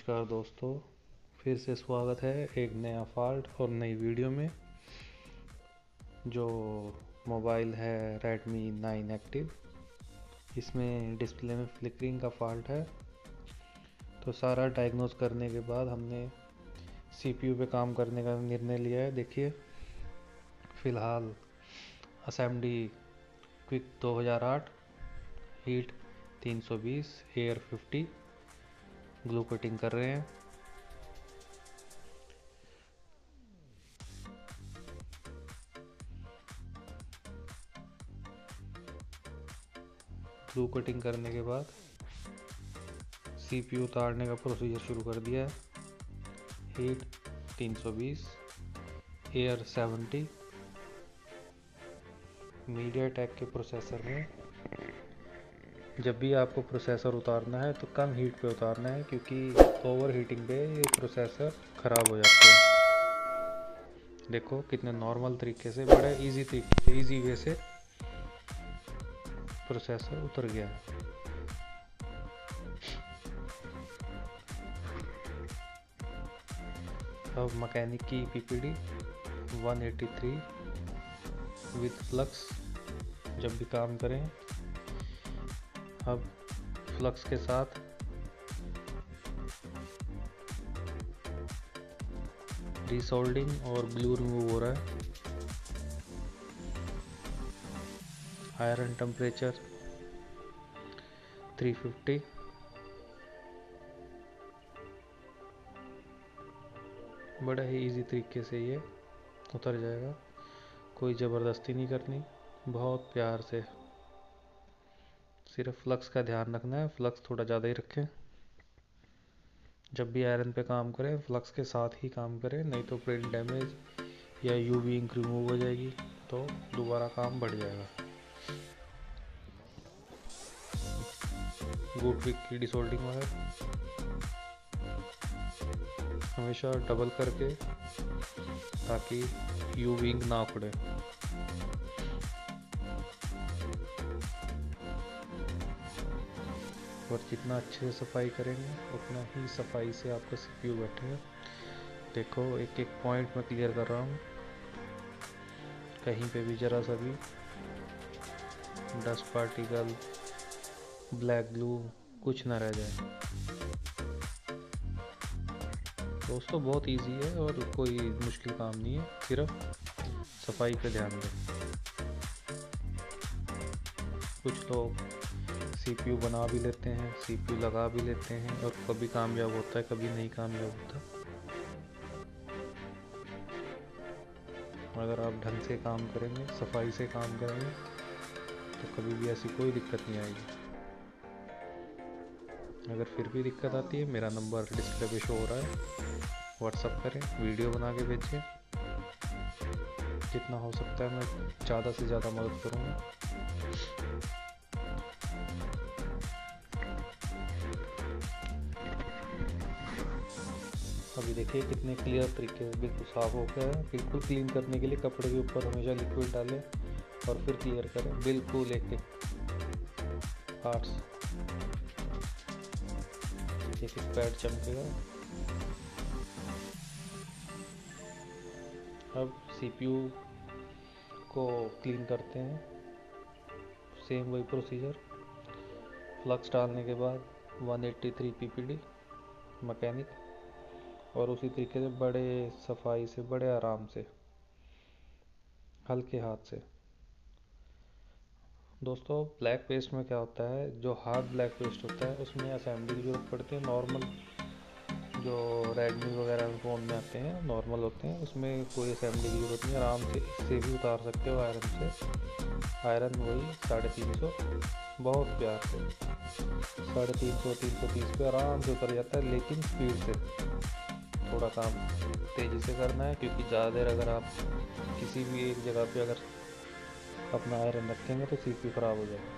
नमस्कार दोस्तों, फिर से स्वागत है एक नया फॉल्ट और नई वीडियो में। जो मोबाइल है Redmi 9 एक्टिव, इसमें डिस्प्ले में फ्लिकरिंग का फॉल्ट है। तो सारा डायग्नोज करने के बाद हमने CPU पे काम करने का निर्णय लिया है। देखिए, फ़िलहाल assembly quick 2008, heat 320, air 50 glue cutting कर रहे हैं। ग्लू कटिंग करने के बाद CPU उतारने का प्रोसीजर शुरू कर दिया है। Heat 320, air 70। मीडियाटेक के प्रोसेसर में जब भी आपको प्रोसेसर उतारना है तो कम हीट पे उतारना है, क्योंकि ओवर हीटिंग पे ये प्रोसेसर ख़राब हो जाते हैं। देखो कितने नॉर्मल तरीके से, बड़ा इजी वे से प्रोसेसर उतर गया है। अब मैकेनिक की PPD 183 विद फ्लक्स जब भी काम करें। अब फ्लक्स के साथ रीसोल्डिंग और ग्लू रिमूव हो रहा है। Iron temperature 350। बड़ा ही इजी तरीके से ये उतर जाएगा, कोई ज़बरदस्ती नहीं करनी, बहुत प्यार से। सिर्फ फ्लक्स का ध्यान रखना है, फ्लक्स थोड़ा ज़्यादा ही रखें। जब भी आयरन पे काम करें फ्लक्स के साथ ही काम करें, नहीं तो प्रिंट डैमेज या UV इंक रिमूव हो जाएगी तो दोबारा काम बढ़ जाएगा। गुड विक की डिसोल्डिंग वायर हमेशा डबल करके, ताकि UV इंक ना उखड़े। और जितना अच्छे से सफाई करेंगे उतना ही सफाई से आपका CPU बैठेगा। देखो एक एक पॉइंट में क्लियर कर रहा हूँ, कहीं पे भी जरा सा भी डस्ट पार्टिकल, ब्लैक ग्लू कुछ ना रह जाए। दोस्तों बहुत इजी है और कोई मुश्किल काम नहीं है, सिर्फ सफाई पे ध्यान दें। कुछ लोग CPU बना भी लेते हैं, CPU लगा भी लेते हैं, और कभी कामयाब होता है कभी नहीं कामयाब होता। अगर आप ढंग से काम करेंगे, सफाई से काम करेंगे, तो कभी भी ऐसी कोई दिक्कत नहीं आएगी। अगर फिर भी दिक्कत आती है, मेरा नंबर डिस्प्ले पे शो हो रहा है, व्हाट्सएप करें, वीडियो बना के भेजें। जितना हो सकता है मैं ज़्यादा से ज़्यादा मदद करूँगा। अभी देखिए कितने क्लियर तरीके से बिल्कुल साफ हो गया है। बिल्कुल क्लीन करने के लिए कपड़े के ऊपर हमेशा लिक्विड डालें और फिर क्लियर करें, बिल्कुल एक पार्ट्स, एक पैड चमकेगा। अब CPU को क्लीन करते हैं, सेम वही प्रोसीजर। फ्लक्स डालने के बाद 183 PPD मैकेनिक, और उसी तरीके से बड़े सफाई से, बड़े आराम से, हल्के हाथ से। दोस्तों ब्लैक पेस्ट में क्या होता है, जो हार्ड ब्लैक पेस्ट होता है उसमें असेंबली की जरूरत पड़ती है। नॉर्मल जो Redmi वगैरह फ़ोन में आते हैं नॉर्मल होते हैं, उसमें कोई असेंबली की ज़रूरत नहीं, आराम से इससे भी उतार सकते हो आयरन से। आयरन वही 350, बहुत प्यार से 350 330 पे आराम से उतर जाता है, लेकिन स्पीड से। थोड़ा काम तेज़ी से करना है, क्योंकि ज़्यादा देर अगर आप किसी भी एक जगह पे अगर अपना आयरन रखेंगे तो CPU ख़राब हो जाएगा।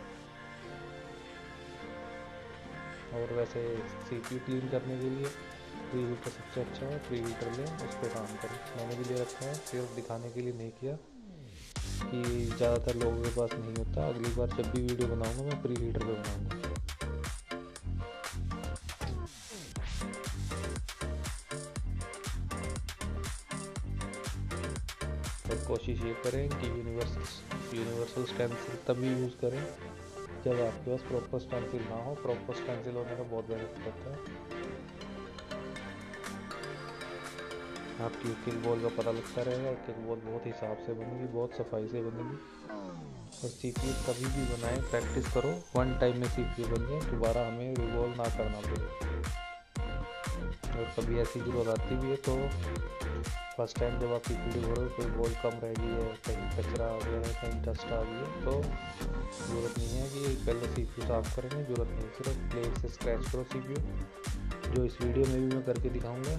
और वैसे CPU क्लीन करने के लिए प्री हीटर सबसे अच्छा है, प्री हीटर लें, उस पर काम करें। मैंने भी ले रखा है, सिर्फ दिखाने के लिए नहीं किया, कि ज़्यादातर लोगों के पास नहीं होता। अगली बार जब भी वीडियो बनाऊंगा मैं प्री हीटर पे बनाऊंगा। और कोशिश ये करें कि यूनिवर्सल स्टेंसिल तभी यूज़ करें जब आपके पास प्रॉपर स्टेंसिल ना हो। प्रॉपर स्टेंसिल होने का बहुत बेनिफिट होता है। आपकी एक एक बॉल का पता लगता रहेगा, एक एक बॉल बहुत हिसाब से बनेगी, बहुत सफाई से बनेगी। और सीपीयू कभी भी बनाएं, प्रैक्टिस करो, वन टाइम में सीपीयू बन जाए, दोबारा हमें रिवॉल्व ना करना पड़े। और कभी ऐसी जरूरत आती भी है तो फर्स्ट टाइम जब आप सीपीयू हो रहे हो, कोई बॉल कम रह गई है, कहीं कचरा आ गया है, कहीं डस्ट आ गई है, तो ज़रूरत नहीं है कि पहले सीपीयू साफ करेंगे, ज़रूरत नहीं है, सिर्फ प्लेट से स्क्रैच करो सीपीयू, जो इस वीडियो में भी मैं करके दिखाऊंगा।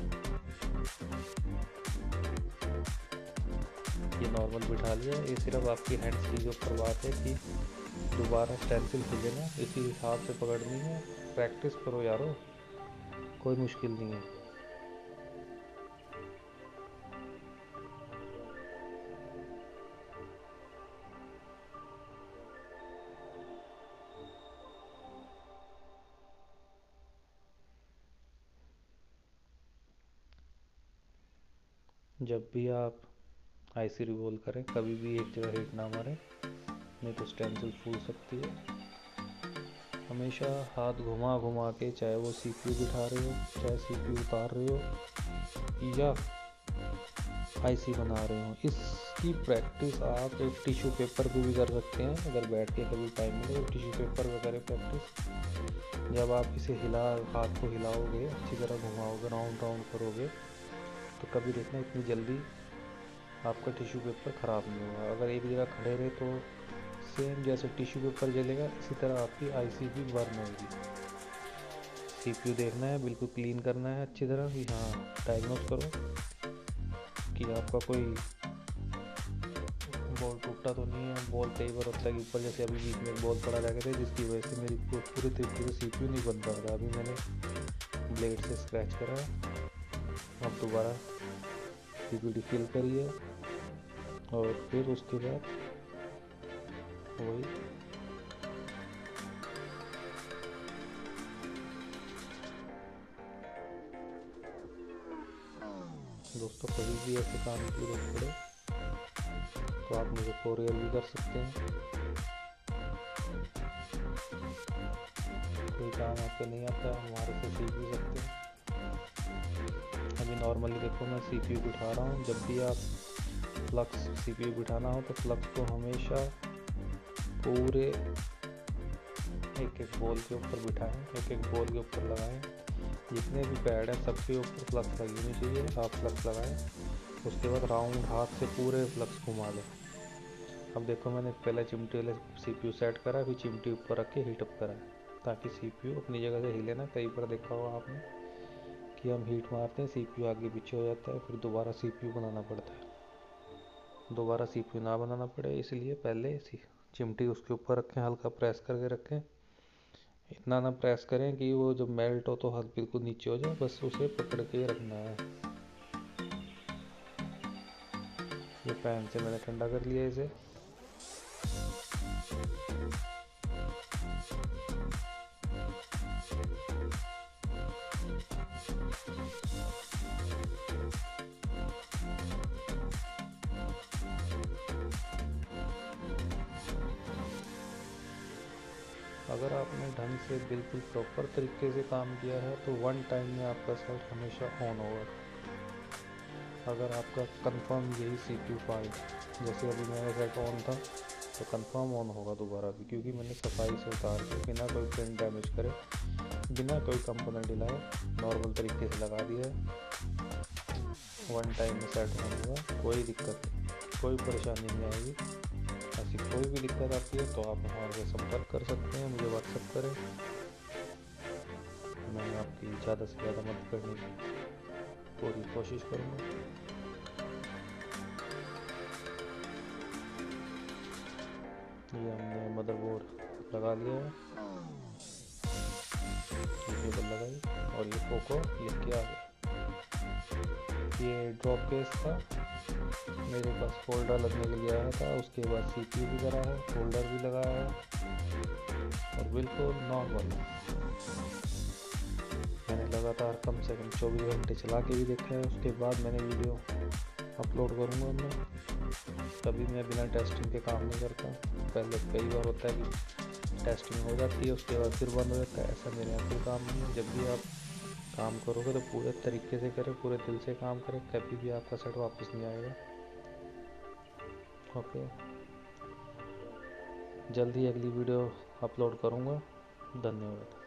ये नॉर्मल बिठा लिया। ये सिर्फ आपकी हैंड्स की जो ऊपर बात है कि दोबारा स्टेंसिल खुले ना, इसी हिसाब से पकड़नी है। प्रैक्टिस करो यारो, कोई मुश्किल नहीं है। जब भी आप आईसी रिवॉल्व करें, कभी भी एक जगह हिट ना मारें, नहीं तो स्टेंसिल फूल सकती है। हमेशा हाथ घुमा घुमा के, चाहे वो सीपीयू बिठा रहे हो, चाहे सीपीयू उतार रहे हो या आईसी बना रहे हो, इसकी प्रैक्टिस आप एक टिश्यू पेपर पे भी कर सकते हैं। अगर बैठ के कभी टाइम मिले तो टिश्यू पेपर पे करें प्रैक्टिस। जब आप इसे हाथ को हिलाओगे, अच्छी तरह घुमाओगे, राउंड राउंड करोगे, तो कभी देखना इतनी जल्दी आपका टिश्यू पेपर ख़राब नहीं होगा। अगर एक जगह खड़े रहे तो सेम जैसे टिश्यू पेपर जलेगा, इसी तरह आपकी आईसी भी बर्न होगी। सीपीयू देखना है, बिल्कुल क्लीन करना है अच्छी तरह कि हाँ, डायग्नोस करो कि आपका कोई बॉल टूटा तो नहीं है। बॉल कई बार होता है कि ऊपर, जैसे अभी बीच में एक बॉल पड़ा रह गया था, जिसकी वजह से मेरी पूरी तरीके से सीपीयू नहीं बन रहा था। अभी मैंने ब्लेड से स्क्रैच करा है। अब दोबारा सीपीयू फिल करिए और फिर उसके बाद वही दोस्तों, कभी भी ऐसे काम की जरूरत पड़े तो आप मुझे कोरियर भी कर सकते हैं। कोई काम आपको नहीं आता, हमारे से सीख भी सकते हैं। अभी नॉर्मली देखो, मैं सीपीयू बिठा रहा हूँ। जब भी आप फ्लक्स सीपीयू बिठाना हो तो फ्लक्स को हमेशा पूरे एक एक बॉल के ऊपर बिठाएं, एक एक बॉल के ऊपर लगाएं। जितने भी पैड हैं सबके ऊपर फ्लक्स लगी होनी चाहिए। आप फ्लक्स लगाएं, उसके बाद राउंड हाथ से पूरे फ्लक्स घुमा लें। अब देखो, मैंने पहले चिमटी वाले सीपीयू सेट करा, फिर चिमटी ऊपर रख के हीट अप करा, ताकि सीपीयू अपनी जगह से हिले ना। कई बार देखा होगा आपने कि हम हीट मारते हैं, सीपीयू आगे पीछे हो जाता है, फिर दोबारा सीपीयू बनाना पड़ता है। दोबारा सीपीयू ना बनाना पड़े इसलिए पहले चिमटी उसके ऊपर रखें, हल्का प्रेस करके रखें। इतना ना प्रेस करें कि वो जब मेल्ट हो तो हाथ बिल्कुल नीचे हो जाए, बस उसे पकड़ के रखना है। ये फैन से मैंने ठंडा कर लिया इसे। अगर आपने ढंग से बिल्कुल प्रॉपर तरीके से काम किया है तो वन टाइम में आपका सेट हमेशा ऑन होगा। अगर आपका कंफर्म यही सीपीयू फाल्ट, जैसे अभी मेरा सेट ऑन था, तो कंफर्म ऑन होगा दोबारा भी, क्योंकि मैंने सफाई से उतार के बिना कोई प्रिंट डैमेज करे, बिना कोई कंपोनेंट हिलाए, नॉर्मल तरीके से लगा दिया है। वन टाइम में सेट ऑन होगा, कोई दिक्कत नहीं, कोई परेशानी नहीं आएगी। ऐसी कोई भी दिक्कत आती है तो आप हमारे से संपर्क कर सकते हैं, मुझे व्हाट्सएप करें। मैं आपकी ज़्यादा से ज़्यादा मदद करने की पूरी कोशिश करूँगा। ये हमने मदरबोर्ड लगा लिया है, ये केबल लगाई और ये पोको लिख के आ गया। ये ड्रॉप केस था, मेरे पास फोल्डर लगने के लिए आया था। उसके बाद सीपीयू भी करा है, फोल्डर भी लगाया है और बिल्कुल नॉर्मल। मैंने लगातार कम से कम 24 घंटे चला के भी देखा है। उसके बाद मैंने वीडियो अपलोड करूँगा मैं। कभी मैं बिना टेस्टिंग के काम नहीं करता। पहले कई बार होता है कि टेस्टिंग हो जाती है, उसके बाद फिर बंद हो जाता है। ऐसा मेरे यहाँ कोई काम नहीं है। जब भी आप काम करोगे तो पूरे तरीके से करें, पूरे दिल से काम करें, कभी भी आपका सेट वापस नहीं आएगा। ओके, जल्दी अगली वीडियो अपलोड करूँगा। धन्यवाद।